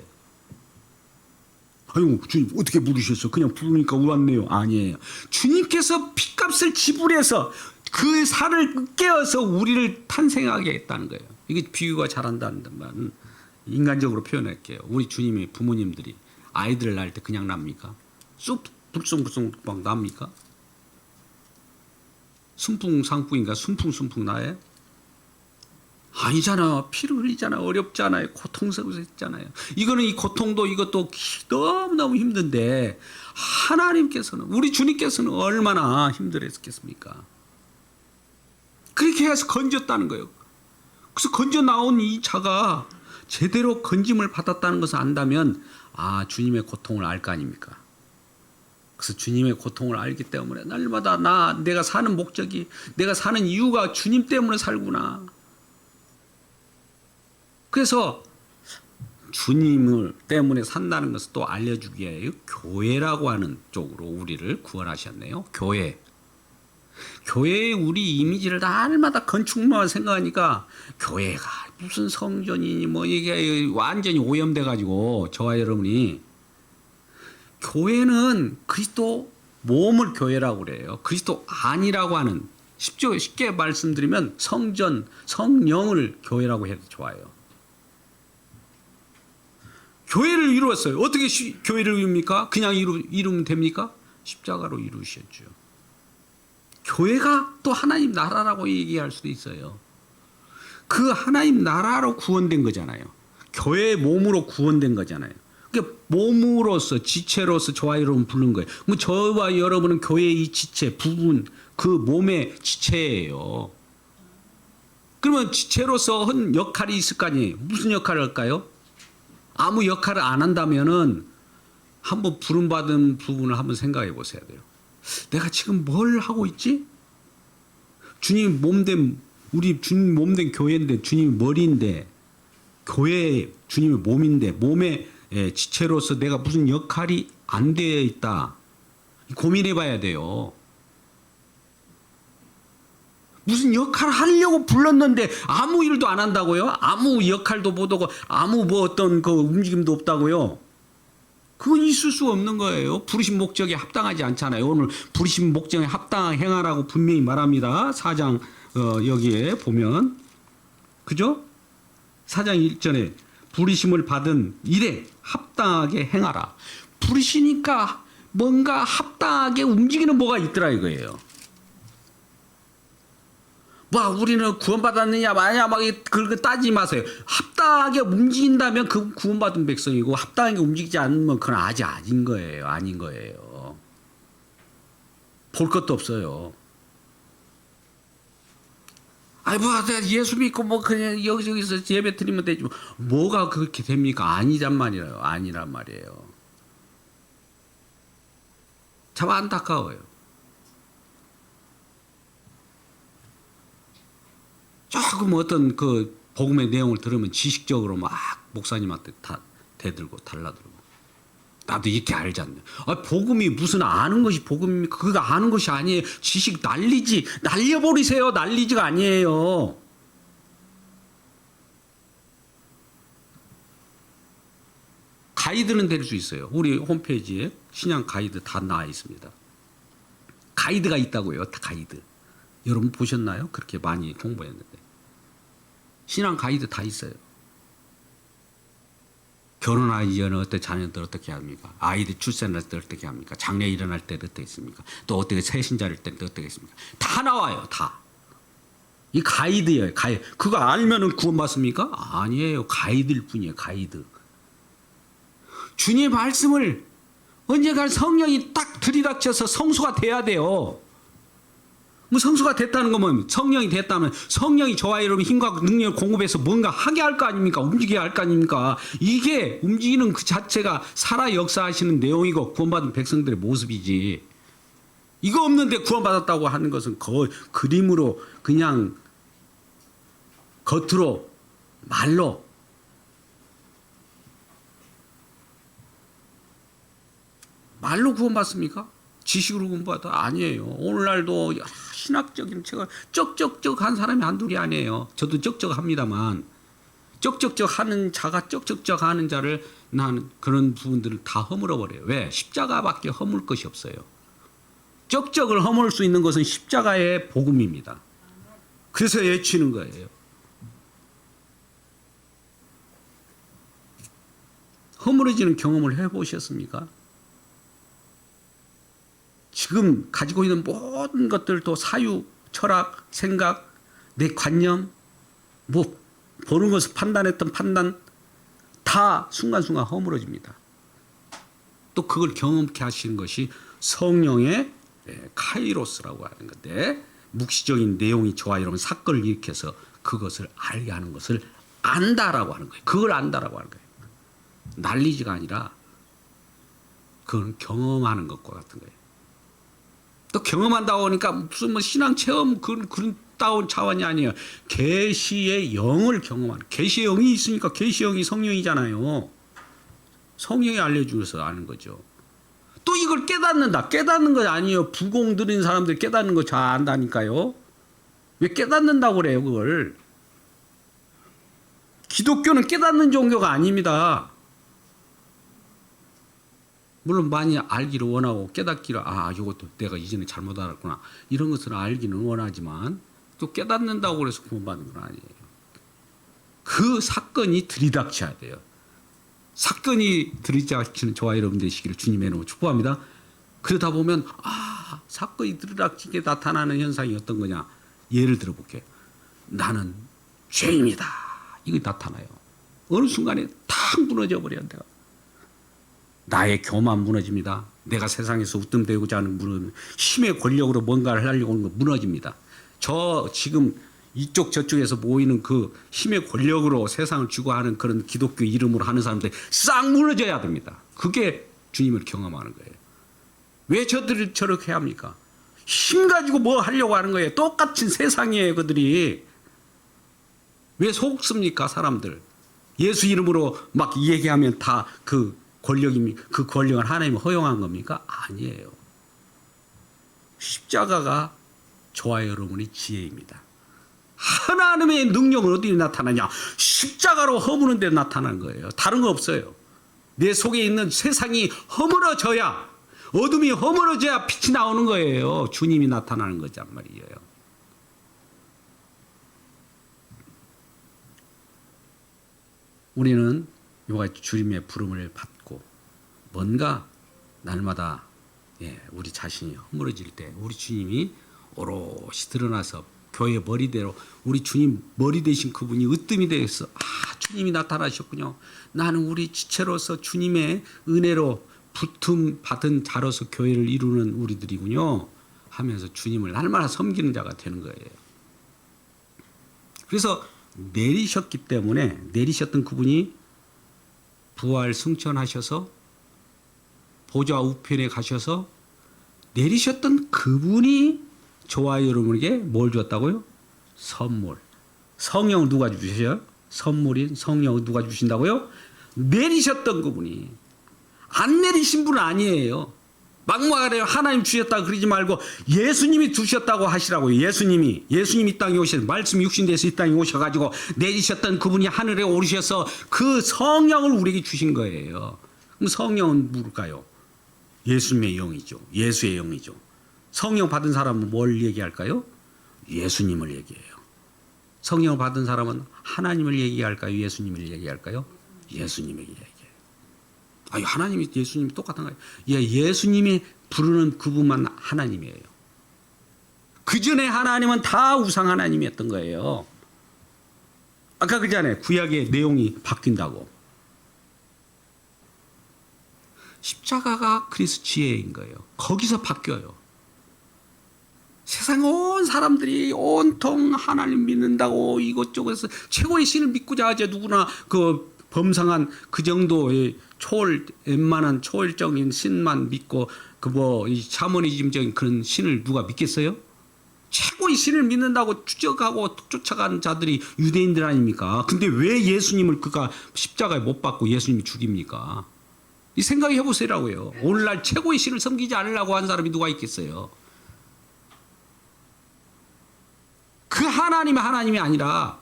아유, 주님 어떻게 부르셨어? 그냥 부르니까 왔네요. 아니에요. 주님께서 피값을 지불해서 그 살을 깨어서 우리를 탄생하게 했다는 거예요. 이게 비유가 잘한다는 말은 인간적으로 표현할게요. 우리 주님의 부모님들이 아이들을 낳을 때 그냥 납니까? 쑥 불쑥불쑥 막 납니까? 순풍상풍인가 순풍순풍 나요? 아니잖아. 피를 흘리잖아. 어렵잖아요. 고통스럽잖아요. 이거는 이 고통도 이것도 너무너무 힘든데 하나님께서는 우리 주님께서는 얼마나 힘들었겠습니까? 그렇게 해서 건졌다는 거예요. 그래서 건져 나온 이 자가 제대로 건짐을 받았다는 것을 안다면 주님의 고통을 알 거 아닙니까? 그래서 주님의 고통을 알기 때문에 날마다 내가 사는 목적이 내가 사는 이유가 주님 때문에 살구나. 그래서 주님을 때문에 산다는 것을 또 알려주기 위해 교회라고 하는 쪽으로 우리를 구원하셨네요. 교회의 우리 이미지를 날마다 건축만 생각하니까 교회가 무슨 성전이니 뭐 이게 완전히 오염돼 가지고 저와 여러분이 교회는 그리스도 몸을 교회라고 그래요. 그리스도 안이라고 하는 쉽게 말씀드리면 성전, 성령을 교회라고 해도 좋아요. 교회를 이루었어요. 어떻게 교회를 이룹니까? 그냥 이루면 됩니까? 십자가로 이루셨죠. 교회가 또 하나님 나라라고 얘기할 수도 있어요. 그 하나님 나라로 구원된 거잖아요. 교회의 몸으로 구원된 거잖아요. 그러니까 몸으로서 지체로서 저와 여러분 부른 거예요. 그럼 저와 여러분은 교회의 이 지체 부분 그 몸의 지체예요. 그러면 지체로서 한 역할이 있을 거 아니에요. 무슨 역할을 할까요? 아무 역할을 안 한다면은 한번 부름받은 부분을 한번 생각해 보셔야 돼요. 내가 지금 뭘 하고 있지? 주님 몸된 우리 주님 몸된 교회인데 주님이 머리인데 교회 주님의 몸인데 몸의 지체로서 내가 무슨 역할이 안 되어 있다. 고민해 봐야 돼요. 무슨 역할을 하려고 불렀는데 아무 일도 안 한다고요? 아무 역할도 못 하고 아무 뭐 어떤 그 움직임도 없다고요? 그건 있을 수 없는 거예요. 부르신 목적에 합당하지 않잖아요. 오늘 부르신 목적에 합당하게 행하라고 분명히 말합니다. 4장 여기에 보면 그죠? 4장 1절에 부르심을 받은 일에 합당하게 행하라. 부르시니까 뭔가 합당하게 움직이는 뭐가 있더라 이거예요. 우리는 구원받았느냐 마냐 막 그걸 따지지 마세요. 합당하게 움직인다면 그 구원받은 백성이고 합당하게 움직이지 않으면 그건 아직 아닌 거예요. 아닌 거예요. 볼 것도 없어요. 내가 예수 믿고 그냥 여기저기서 예배 드리면 되지. 뭐가 그렇게 됩니까? 아니란 말이에요. 아니란 말이에요. 참 안타까워요. 조금 어떤 그 복음의 내용을 들으면 지식적으로 막 목사님한테 다 대들고 달라들고 나도 이렇게 알지 않냐. 복음이 무슨 아는 것이 복음입니까? 그거 아는 것이 아니에요. 지식 난리지. 날려버리세요. 난리지가 아니에요. 가이드는 될 수 있어요. 우리 홈페이지에 신앙 가이드 다 나와 있습니다. 가이드가 있다고요. 가이드. 여러분 보셨나요? 그렇게 많이 홍보했는데. 신앙 가이드 다 있어요. 결혼하기 전에 어떻게 자녀들 어떻게 합니까? 아이들 출산할 때 어떻게 합니까? 장례 일어날 때 어떻게 했습니까? 또 어떻게 새신자일 때 어떻게 했습니까? 다 나와요. 다. 이 가이드예요. 그거 알면은 구원받습니까? 아니에요. 가이드일 뿐이에요. 가이드. 주님의 말씀을 언젠가 성령이 딱 들이닥쳐서 성수가 돼야 돼요. 성수가 됐다는 거면 성령이 됐다면 성령이 저와 여러분 힘과 능력을 공급해서 뭔가 하게 할 거 아닙니까? 움직여야 할 거 아닙니까? 이게 움직이는 그 자체가 살아 역사하시는 내용이고 구원받은 백성들의 모습이지. 이거 없는데 구원받았다고 하는 것은 그림으로 그냥 겉으로 말로 구원받습니까? 지식으로 구원받아? 아니에요. 오늘날도 신학적인 책을 쩍쩍쩍한 사람이 한둘이 아니에요. 저도 쩍쩍합니다만 쩍쩍쩍 하는 자가 쩍쩍쩍 하는 자를 나는 그런 부분들을 다 허물어 버려요. 왜? 십자가밖에 허물 것이 없어요. 쩍쩍을 허물 수 있는 것은 십자가의 복음입니다. 그래서 외치는 거예요. 허물어지는 경험을 해보셨습니까? 지금 가지고 있는 모든 것들도 사유, 철학, 생각, 내 관념, 뭐 보는 것을 판단했던 판단 다 순간순간 허물어집니다. 또 그걸 경험케 하시는 것이 성령의 카이로스라고 하는 건데 묵시적인 내용이 저와 여러분 사건을 일으켜서 그것을 알게 하는 것을 안다라고 하는 거예요. 그걸 안다라고 하는 거예요. 난리지가 아니라 그건 경험하는 것과 같은 거예요. 또 경험한다고 하니까 무슨 뭐 신앙 체험 그런 따온 차원이 아니에요. 계시의 영을 경험하는. 계시의 영이 있으니까 계시의 영이 성령이잖아요. 성령이 알려주셔서 아는 거죠. 또 이걸 깨닫는다. 깨닫는 건 아니에요. 부공 들인 사람들 깨닫는 거 잘 안다니까요. 왜 깨닫는다고 그래요, 그걸. 기독교는 깨닫는 종교가 아닙니다. 물론 많이 알기를 원하고 깨닫기를 이것도 내가 이전에 잘못 알았구나. 이런 것을 알기는 원하지만 또 깨닫는다고 그래서 구원받는 건 아니에요. 그 사건이 들이닥쳐야 돼요. 사건이 들이닥치는 저와 여러분 되시기를 주님의 이름으로 축복합니다. 그러다 보면 사건이 들이닥치게 나타나는 현상이 어떤 거냐. 예를 들어볼게요. 나는 죄인이다. 이게 나타나요. 어느 순간에 탁 무너져 버려요. 내가. 나의 교만 무너집니다. 내가 세상에서 웃돈되고자 하는 무너집니다. 힘의 권력으로 뭔가를 하려고 하는 거 무너집니다. 저 지금 이쪽 저쪽에서 모이는 그 힘의 권력으로 세상을 쥐고 하는 그런 기독교 이름으로 하는 사람들이 싹 무너져야 됩니다. 그게 주님을 경험하는 거예요. 왜 저들을 저렇게 합니까? 힘 가지고 뭐 하려고 하는 거예요. 똑같은 세상이에요, 그들이. 왜 속습니까, 사람들? 예수 이름으로 막 얘기하면 다 그 권력을 하나님이 허용한 겁니까? 아니에요. 십자가가 저와 여러분의 지혜입니다. 하나님의 능력은 어디에 나타나냐? 십자가로 허무는 데 나타나는 거예요. 다른 거 없어요. 내 속에 있는 세상이 허물어져야, 어둠이 허물어져야 빛이 나오는 거예요. 주님이 나타나는 거란 말이에요. 우리는 이와 주님의 부름을 받고 뭔가 날마다 우리 자신이 허물어질 때 우리 주님이 오롯이 드러나서 교회 머리대로 우리 주님 머리 되신 그분이 으뜸이 되어서 주님이 나타나셨군요. 나는 우리 지체로서 주님의 은혜로 붙음 받은 자로서 교회를 이루는 우리들이군요 하면서 주님을 날마다 섬기는 자가 되는 거예요. 그래서 내리셨기 때문에 내리셨던 그분이 부활 승천하셔서 보좌 우편에 가셔서 내리셨던 그분이 저와 여러분에게 뭘 주었다고요? 선물. 성령을 누가 주셔요? 선물인 성령을 누가 주신다고요? 내리셨던 그분이. 안 내리신 분은 아니에요. 막말해요. 하나님 주셨다고 그러지 말고 예수님이 주셨다고 하시라고요. 예수님이 이 땅에 오셔서 말씀이 육신돼서 이 땅에 오셔가지고 내리셨던 그분이 하늘에 오르셔서 그 성령을 우리에게 주신 거예요. 그럼 성령은 누굴까요? 예수님의 영이죠. 예수의 영이죠. 성령 받은 사람은 뭘 얘기할까요? 예수님을 얘기해요. 성령을 받은 사람은 하나님을 얘기할까요? 예수님을 얘기할까요? 예수님을 얘기해요. 하나님이 예수님이 똑같은 거예요. 예수님이 부르는 그분만 하나님이에요. 그 전에 하나님은 다 우상 하나님이었던 거예요. 아까 그러잖아요. 구약의 내용이 바뀐다고. 십자가가 그리스도 지혜인 거예요. 거기서 바뀌어요. 세상 온 사람들이 온통 하나님 믿는다고 이것저것에서 최고의 신을 믿고자 하죠. 누구나 그 범상한 그 정도의 웬만한 초월적인 신만 믿고 이 샤머니즘적인 그런 신을 누가 믿겠어요? 최고의 신을 믿는다고 추적하고 쫓아가는 자들이 유대인들 아닙니까? 근데 왜 예수님을 그가 십자가에 못 박고 예수님이 죽입니까? 이 생각해 보세요라고요. 오늘날 최고의 신을 섬기지 않으려고 한 사람이 누가 있겠어요? 하나님이 아니라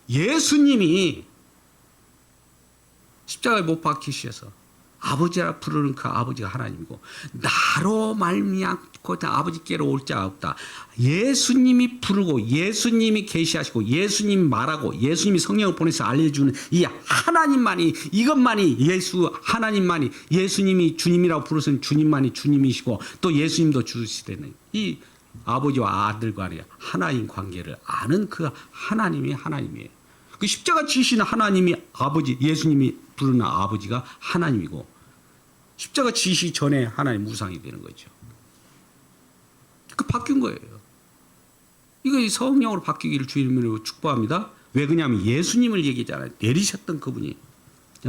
예수님이 십자가에 못 박히셔서 아버지라 부르는 그 아버지가 하나님이고 나로 말미암고 아버지께로 올 자가 없다. 예수님이 부르고 예수님이 계시하시고 예수님이 말하고 예수님이 성령을 보내서 알려주는 이 하나님만이 이것만이 하나님만이 예수님이 주님이라고 부르신 주님만이 주님이시고 또 예수님도 주시되는 이 아버지와 아들 간의 하나인 관계를 아는 그 하나님이 하나님이에요. 그 십자가 지시는 하나님이 아버지 예수님이 부르는 아버지가 하나님이고 십자가 지시 전에 하나님 우상이 되는 거죠. 그 바뀐 거예요. 이거 성령으로 바뀌기를 주님으로 축복합니다. 왜 그러냐면 예수님을 얘기했잖아요. 내리셨던 그분이.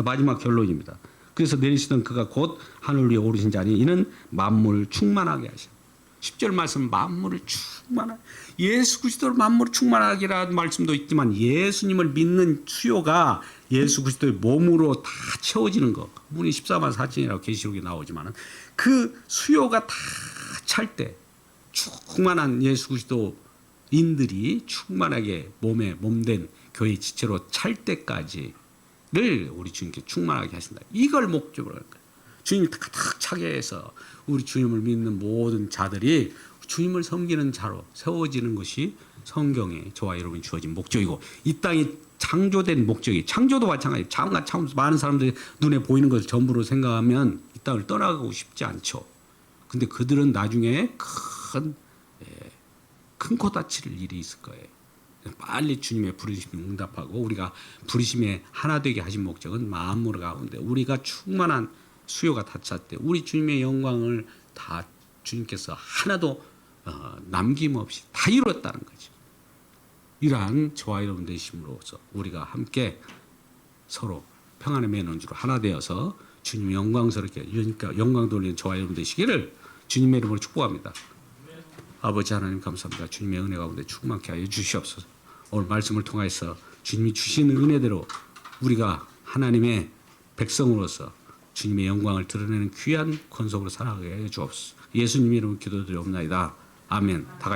마지막 결론입니다. 그래서 내리시던 그가 곧 하늘 위에 오르신 자니 이는 만물을 충만하게 하셔. 10절 말씀 만물을 충만하게 예수 그리스도를 만물을 충만하게라는 말씀도 있지만 예수님을 믿는 수요가 예수 그리스도의 몸으로 다 채워지는 것. 그분이 14만 4천이라고 계시록에 나오지만 그 수요가 다 찰 때 충만한 예수 그리스도인들이 충만하게 몸에 몸된 교회 지체로 찰 때까지를 우리 주님께 충만하게 하신다. 이걸 목적으로 하는 거예요. 주님이 가득 차게 해서 우리 주님을 믿는 모든 자들이 주님을 섬기는 자로 세워지는 것이 성경에 저와 여러분이 주어진 목적이고 이 땅에 창조된 목적이 창조도 마찬가지. 참 많은 사람들이 눈에 보이는 것을 전부로 생각하면 이 땅을 떠나가고 싶지 않죠. 근데 그들은 나중에 큰 코다치를 일이 있을 거예요. 빨리 주님의 부르심에 응답하고 우리가 부르심에 하나 되게 하신 목적은 만물 가운데 우리가 충만한 수요가 다 찼대. 우리 주님의 영광을 다 주님께서 하나도 남김없이 다 이루었다는 거죠. 이러한 저와 여러분 되심으로써 우리가 함께 서로 평안의 매논주로 하나 되어서 주님 영광스럽게 그러니까 영광 돌리는 저와 여러분 되시기를 주님의 이름으로 축복합니다. 아버지 하나님 감사합니다. 주님의 은혜 가운데 충만케 하여 주시옵소서. 오늘 말씀을 통해서 주님이 주시는 은혜대로 우리가 하나님의 백성으로서 주님의 영광을 드러내는 귀한 권속으로 살아가게 해 주옵소서. 예수님의 이름으로 기도드리옵나이다. 아멘. 다 같이